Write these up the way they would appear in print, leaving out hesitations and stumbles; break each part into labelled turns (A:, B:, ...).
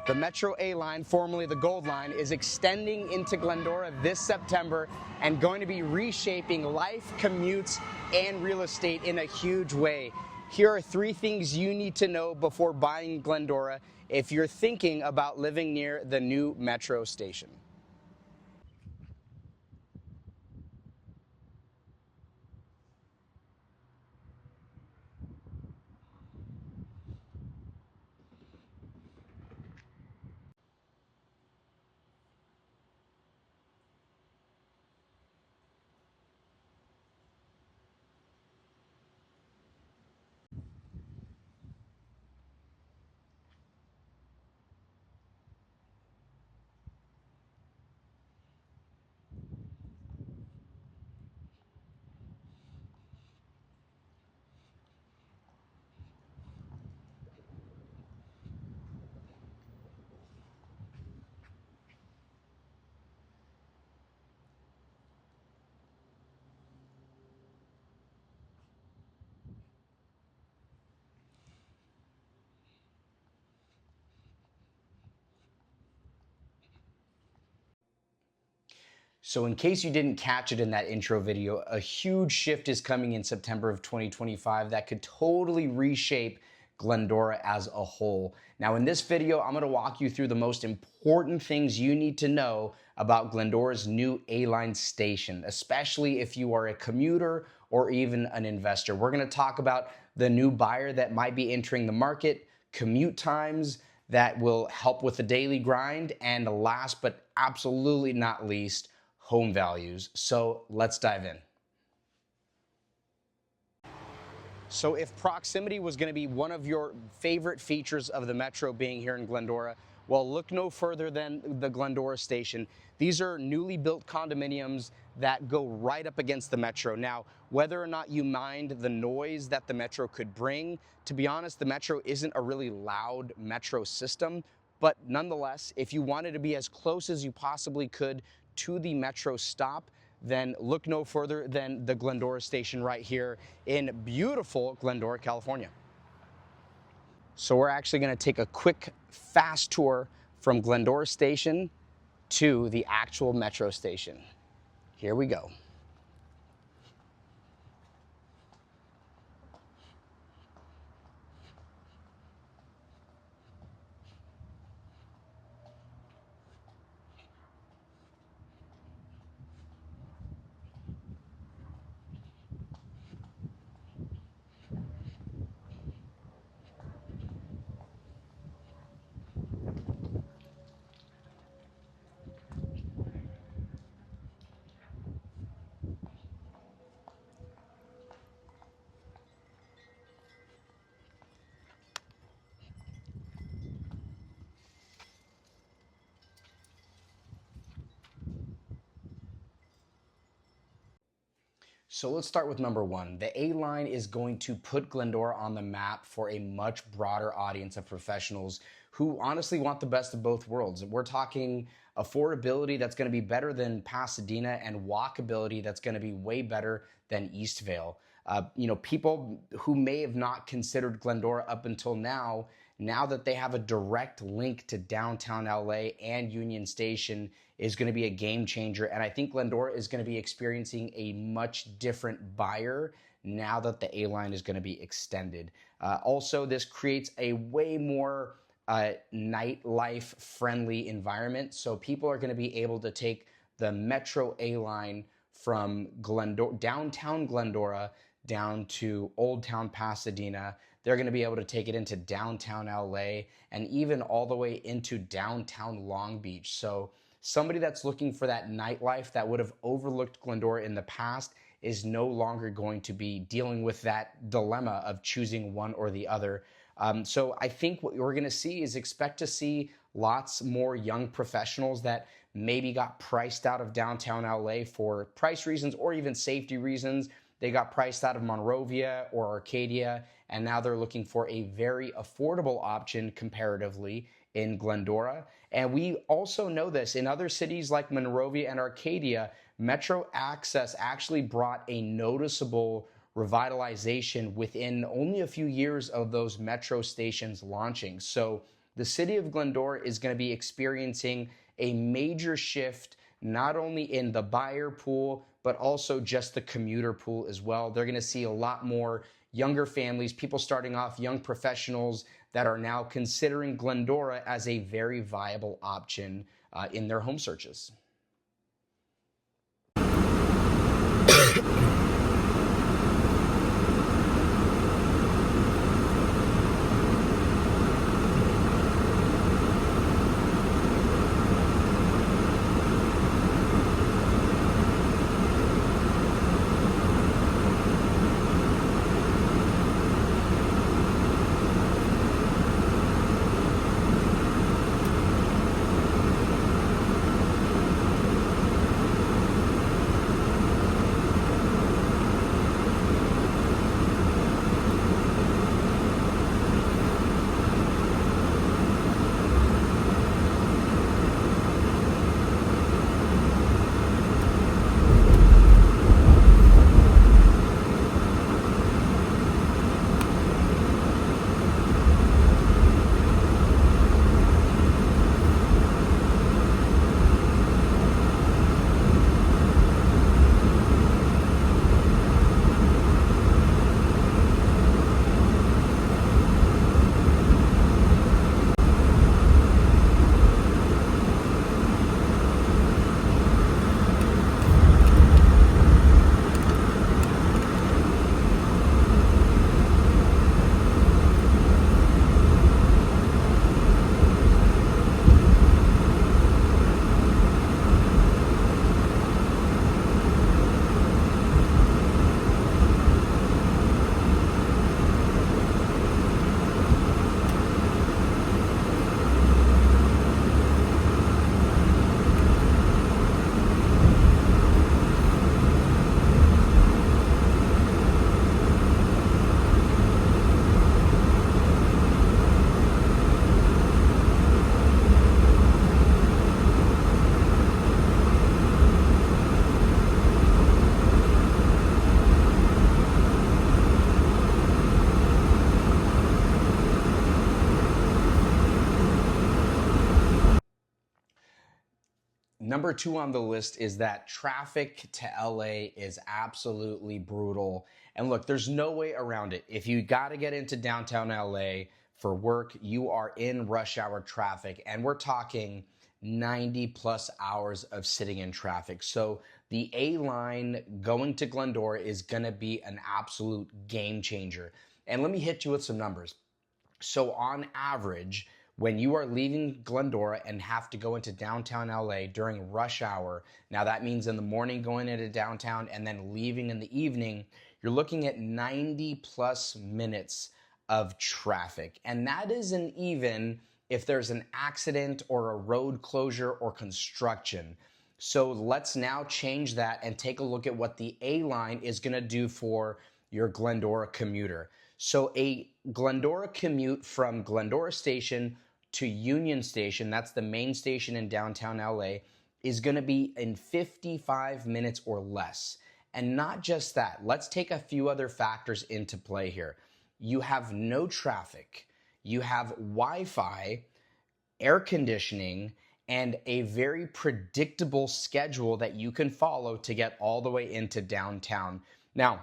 A: The Metro A line, formerly the Gold Line, is extending into Glendora this September and going to be reshaping life, commutes, and real estate in a huge way. Here are 3 things you need to know before buying Glendora if you're thinking about living near the new Metro station. So in case you didn't catch it in that intro video, a huge shift is coming in September of 2025 that could totally reshape Glendora as a whole. Now in this video, I'm gonna walk you through the most important things you need to know about Glendora's new A-Line station, especially if you are a commuter or even an investor. We're gonna talk about the new buyer that might be entering the market, commute times that will help with the daily grind, and last but absolutely not least, home values. So let's dive in. So if proximity was going to be one of your favorite features of the Metro being here in Glendora, well, look no further than the Glendora station. These are newly built condominiums that go right up against the Metro. Now, whether or not you mind the noise that the Metro could bring, to be honest, the Metro isn't a really loud Metro system, but nonetheless, if you wanted to be as close as you possibly could to the Metro stop, then look no further than the Glendora station right here in beautiful Glendora, California. So we're actually going to take a quick, fast tour from Glendora station to the actual Metro station. Here we go. So let's start with number 1. The A-Line is going to put Glendora on the map for a much broader audience of professionals who honestly want the best of both worlds. We're talking affordability that's going to be better than Pasadena and walkability that's going to be way better than Eastvale. People who may have not considered Glendora up until now that they have a direct link to downtown LA and Union Station, is going to be a game changer. And I think Glendora is going to be experiencing a much different buyer now that the A-Line is going to be extended. Also, this creates a way more nightlife friendly environment. So people are going to be able to take the Metro A-Line from downtown Glendora down to Old Town Pasadena. They're going to be able to take it into downtown LA and even all the way into downtown Long Beach. So somebody that's looking for that nightlife that would have overlooked Glendora in the past is no longer going to be dealing with that dilemma of choosing one or the other. So I think what we're going to see is expect to see lots more young professionals that maybe got priced out of downtown LA for price reasons or even safety reasons. They got priced out of Monrovia or Arcadia, and now they're looking for a very affordable option comparatively in Glendora. And we also know this in other cities like Monrovia and Arcadia, Metro Access actually brought a noticeable revitalization within only a few years of those Metro stations launching. So the city of Glendora is going to be experiencing a major shift, not only in the buyer pool, but also just the commuter pool as well. They're going to see a lot more younger families, people starting off, young professionals that are now considering Glendora as a very viable option in their home searches. Number 2 on the list is that traffic to LA is absolutely brutal. And look, there's no way around it. If you got to get into downtown LA for work, you are in rush hour traffic. And we're talking 90 plus hours of sitting in traffic. So the A line going to Glendora is going to be an absolute game changer. And let me hit you with some numbers. So on average, when you are leaving Glendora and have to go into downtown LA during rush hour, now that means in the morning going into downtown and then leaving in the evening, you're looking at 90 plus minutes of traffic. And that isn't even if there's an accident or a road closure or construction. So let's now change that and take a look at what the A line is going to do for your Glendora commuter. So a Glendora commute from Glendora Station to Union Station, that's the main station in downtown LA, is going to be in 55 minutes or less. And not just that, let's take a few other factors into play here. You have no traffic, you have Wi-Fi, air conditioning, and a very predictable schedule that you can follow to get all the way into downtown. Now,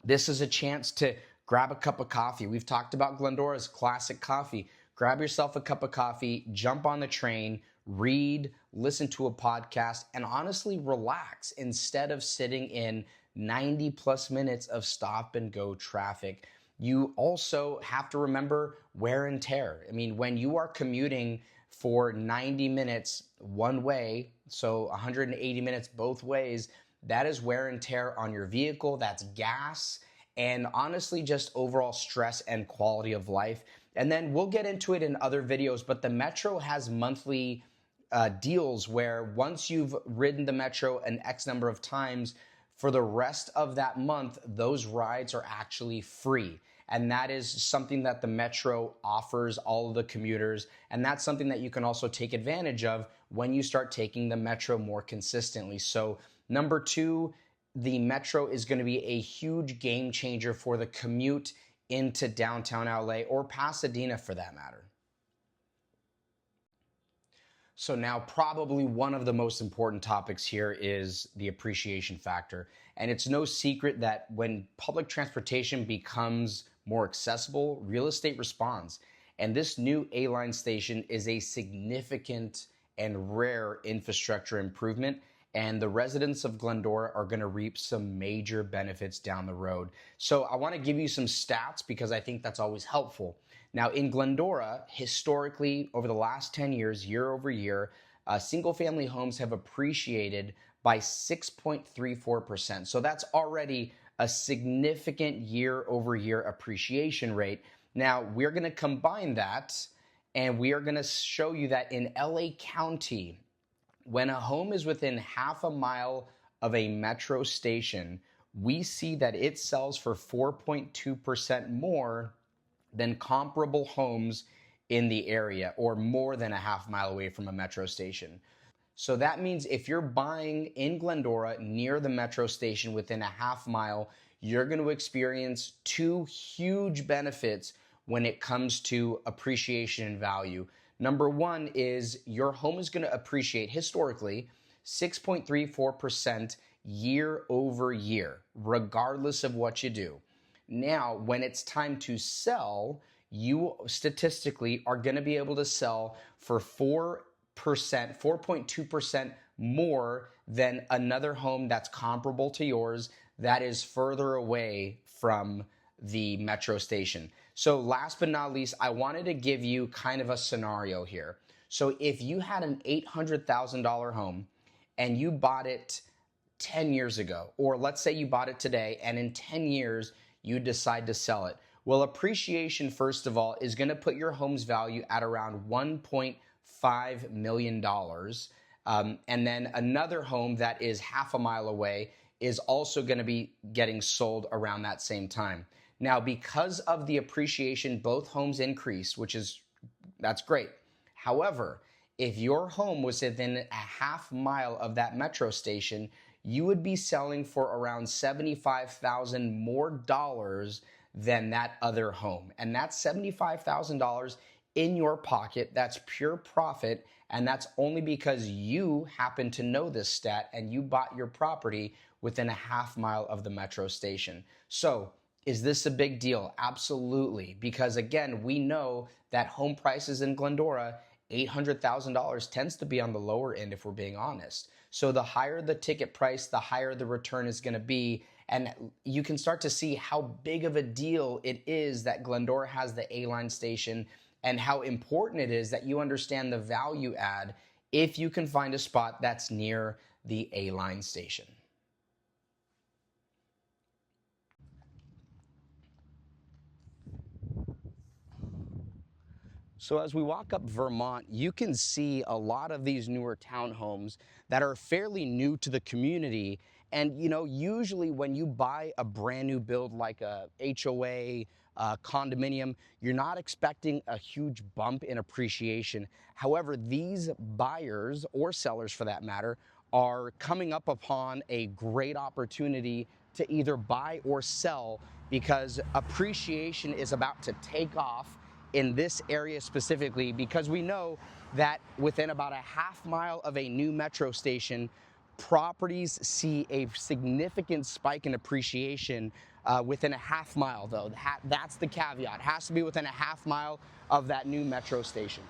A: this is a chance to grab a cup of coffee. We've talked about Glendora's classic coffee. Grab yourself a cup of coffee, jump on the train, read, listen to a podcast, and honestly relax instead of sitting in 90 plus minutes of stop and go traffic. You also have to remember wear and tear. I mean, when you are commuting for 90 minutes one way, so 180 minutes both ways, that is wear and tear on your vehicle, that's gas, and honestly just overall stress and quality of life. And then we'll get into it in other videos, but the Metro has monthly deals where once you've ridden the Metro an X number of times, for the rest of that month, those rides are actually free. And that is something that the Metro offers all of the commuters. And that's something that you can also take advantage of when you start taking the Metro more consistently. So number 2, the Metro is going to be a huge game changer for the commute into downtown LA or Pasadena for that matter. So now probably one of the most important topics here is the appreciation factor. And it's no secret that when public transportation becomes more accessible, real estate responds. And this new A-line station is a significant and rare infrastructure improvement. And the residents of Glendora are going to reap some major benefits down the road. So I want to give you some stats because I think that's always helpful. Now, in Glendora, historically, over the last 10 years, year over year, single-family homes have appreciated by 6.34%. So that's already a significant year-over-year appreciation rate. Now, we're going to combine that, and we are going to show you that in LA County, when a home is within half a mile of a metro station, we see that it sells for 4.2% more than comparable homes in the area or more than a half mile away from a metro station. So that means if you're buying in Glendora near the metro station within a half mile, you're going to experience two huge benefits when it comes to appreciation and value. Number one is your home is going to appreciate historically 6.34% year over year, regardless of what you do. Now, when it's time to sell, you statistically are going to be able to sell for 4.2% more than another home that's comparable to yours that is further away from the metro station. So last but not least, I wanted to give you kind of a scenario here. So if you had an $800,000 home and you bought it 10 years ago, or let's say you bought it today and in 10 years, you decide to sell it. Well, appreciation, first of all, is going to put your home's value at around $1.5 million. And then another home that is half a mile away is also going to be getting sold around that same time. Now, because of the appreciation, both homes increase, that's great. However, if your home was within a half mile of that metro station, you would be selling for around $75,000 more dollars than that other home. And that's $75,000 in your pocket. That's pure profit. And that's only because you happen to know this stat and you bought your property within a half mile of the metro station. So is this a big deal? Absolutely. Because again, we know that home prices in Glendora, $800,000 tends to be on the lower end if we're being honest. So the higher the ticket price, the higher the return is going to be. And you can start to see how big of a deal it is that Glendora has the A-line station and how important it is that you understand the value add if you can find a spot that's near the A-line station. So as we walk up Vermont, you can see a lot of these newer townhomes that are fairly new to the community. And usually when you buy a brand new build like a HOA, condominium, you're not expecting a huge bump in appreciation. However, these buyers or sellers for that matter are coming up upon a great opportunity to either buy or sell because appreciation is about to take off in this area specifically, because we know that within about a half mile of a new metro station, properties see a significant spike in appreciation within a half mile, though. That's the caveat. It has to be within a half mile of that new metro station.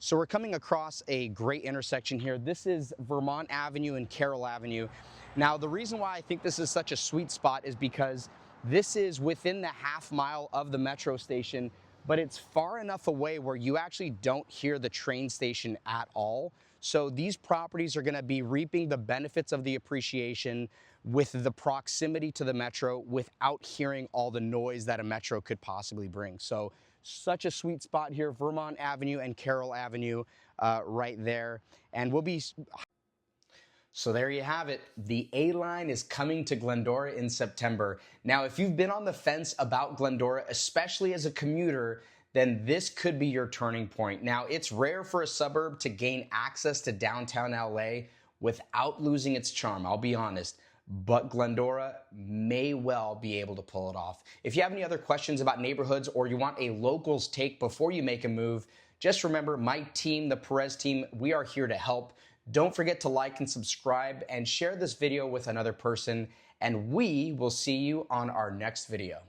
A: So we're coming across a great intersection here. This is Vermont Avenue and Carroll Avenue. Now, the reason why I think this is such a sweet spot is because this is within the half mile of the metro station, but it's far enough away where you actually don't hear the train station at all. So these properties are going to be reaping the benefits of the appreciation with the proximity to the metro without hearing all the noise that a metro could possibly bring. So such a sweet spot here, Vermont Avenue and Carroll Avenue right there. And we'll be So there you have it. The A-Line is coming to Glendora in September. Now, if you've been on the fence about Glendora, especially as a commuter, then this could be your turning point. Now, it's rare for a suburb to gain access to downtown LA without losing its charm, I'll be honest. But Glendora may well be able to pull it off. If you have any other questions about neighborhoods or you want a local's take before you make a move, just remember my team, the Perez team, we are here to help. Don't forget to like and subscribe and share this video with another person, and we will see you on our next video.